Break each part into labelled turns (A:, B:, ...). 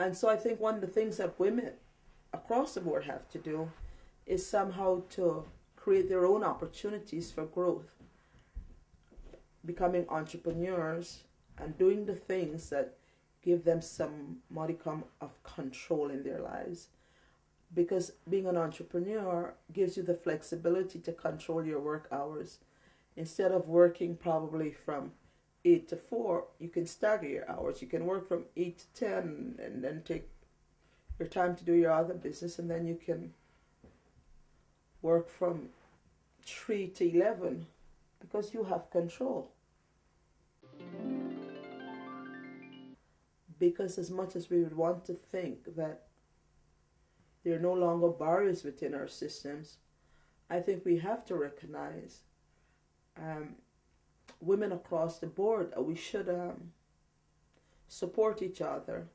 A: And so I think one of the things that women across the board have to do is somehow to create their own opportunities for growth, becoming entrepreneurs and doing the things that give them some modicum of control in their lives. Because being an entrepreneur gives you the flexibility to control your work hours. Instead of working probably from 8 to 4, you can stagger your hours. You can work from 8 to 10 and then take your time to do your other business, and then you can work from 3 to 11 because you have control. Because as much as we would want to think that there are no longer barriers within our systems, I think we have to recognize women across the board. We should support each other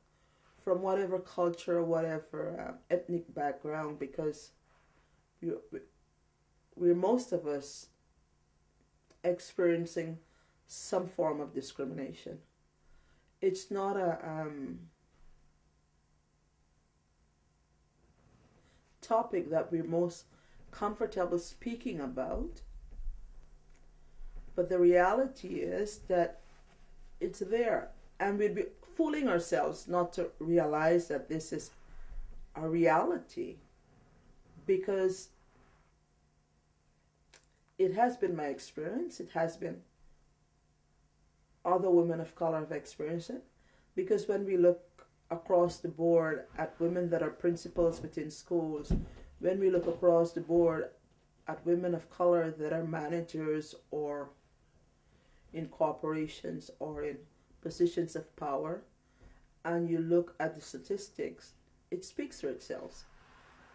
A: from whatever culture, whatever ethnic background, because we're most of us experiencing some form of discrimination. It's not a topic that we're most comfortable speaking about, but the reality is that it's there, and we'd be fooling ourselves not to realize that this is a reality, because it has been my experience, it has been other women of color have experienced it, because when we look across the board at women that are principals within schools, when we look across the board at women of color that are managers or in corporations or in positions of power, and you look at the statistics, it speaks for itself.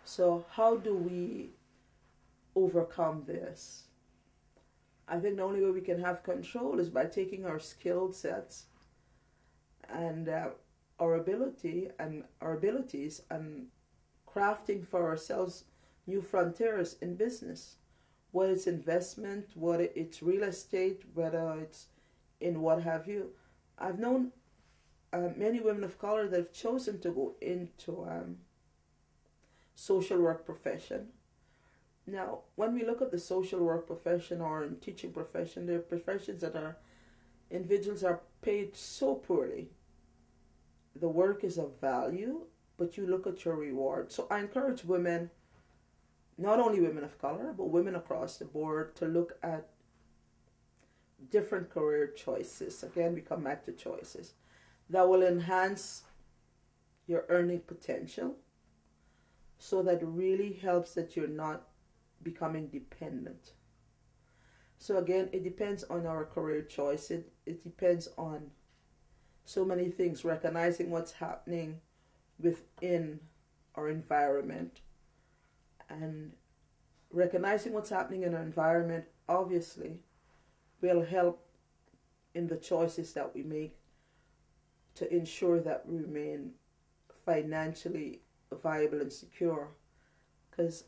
A: So how do we overcome this? I think the only way we can have control is by taking our skill sets and our abilities and crafting for ourselves new frontiers in business, whether it's investment, whether it's real estate, whether it's in what have you. I've known many women of color that have chosen to go into social work profession. Now, when we look at the social work profession or in teaching profession, there are professions that are individuals are paid so poorly. The work is of value, but you look at your reward. So I encourage women, not only women of color, but women across the board, to look at different career choices. Again, we come back to choices that will enhance your earning potential, so that really helps that you're not becoming dependent. So again, it depends on our career choice. It depends on so many things, recognizing what's happening within our environment, and recognizing what's happening in our environment obviously will help in the choices that we make to ensure that we remain financially viable and secure. Because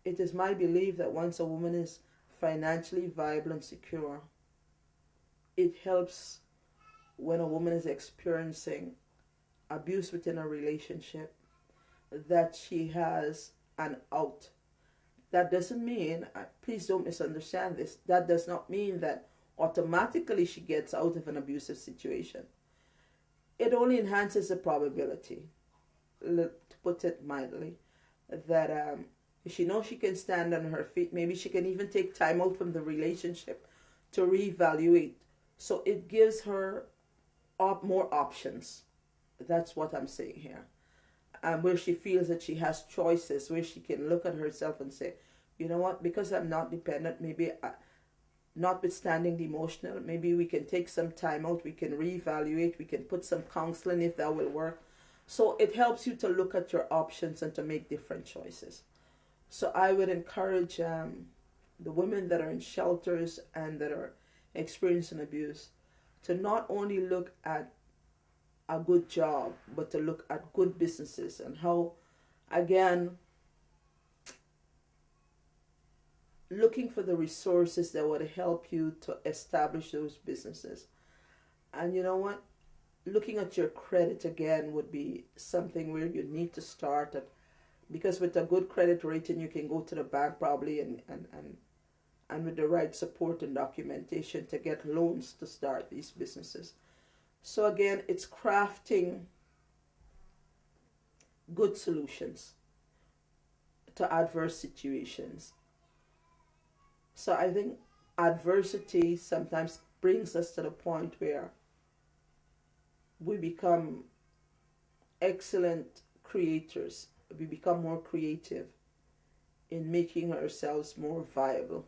A: it is my belief that once a woman is financially viable and secure, it helps when a woman is experiencing abuse within a relationship, that she has an out. That doesn't mean, please don't misunderstand this, that does not mean that automatically she gets out of an abusive situation. It only enhances the probability, to put it mildly, that if she knows she can stand on her feet, maybe she can even take time out from the relationship to reevaluate. So it gives her more options. That's what I'm saying here. Where she feels that she has choices, where she can look at herself and say, you know what, because I'm not dependent, maybe notwithstanding the emotional, maybe we can take some time out, we can reevaluate, we can put some counseling if that will work. So it helps you to look at your options and to make different choices. So I would encourage the women that are in shelters and that are experiencing abuse to not only look at a good job, but to look at good businesses and how, again, looking for the resources that would help you to establish those businesses. And you know what? looking at your credit again would be something where you need to start at, because with a good credit rating you can go to the bank probably and with the right support and documentation to get loans to start these businesses. So again, it's crafting good solutions to adverse situations. So I think adversity sometimes brings us to the point where we become excellent creators. We become more creative in making ourselves more viable.